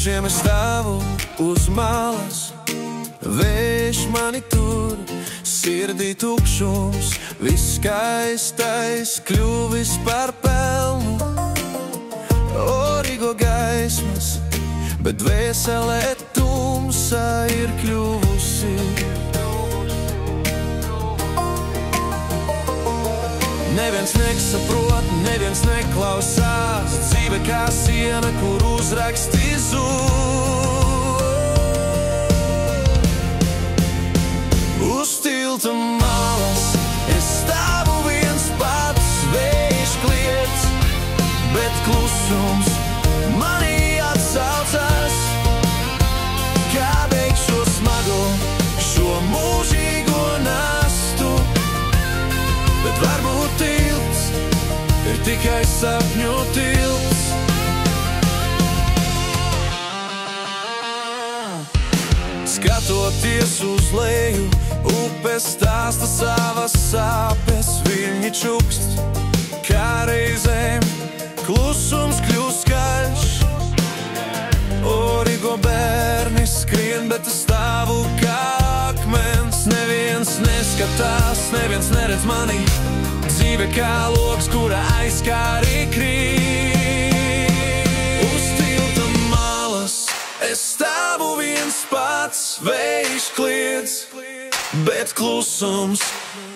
brīžiem es stāvu uz malas, vējš mani tur, sirdī tukšums, viss skaistais kļuvis par pelnu. Origo gaismas, bet dvēselē tumsa ir kļuvusi. Neviens nesaprot, neviens neklausās, dzīve kā siena, kur uzraksti zūd. Uz tilta malas es stāvu viens pats, vējš kliedz, bet klusums manī atsaucas. Kā beigt šo smago, šo mūžīgo nastu, bet varbūt tilts ir tikai sapņu tilts. Skatoties uz leju, upe stāsta savas sāpes, viļņi čukst, kā reizēm klusums kļūst skaļš. Origo bērni skrien, bet es stāvu kā akmens. Neviens neskatās, neviens neredz mani, dzīve kā logs, kura aizkāri krīt. Uz tilta malas es stāvu viens pats, vējš kliedz, bet klusums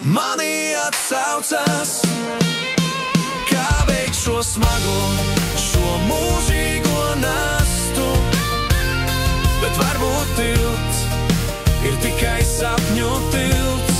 manī atsaucas. Kā beigt šo smago, šo mūžīgo nastu, bet varbūt tilts ir tikai sapņu tilts.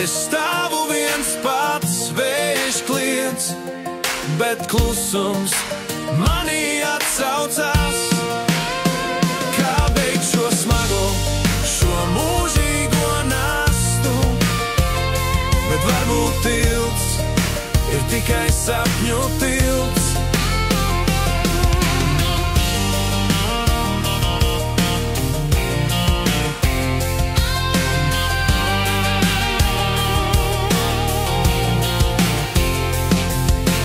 Es stāvu viens pats, vējš kliedz, bet klusums manī atsaucās. Kā beigt šo smago, šo mūžīgo nastu, bet varbūt tilts ir tikai sapņu tilts.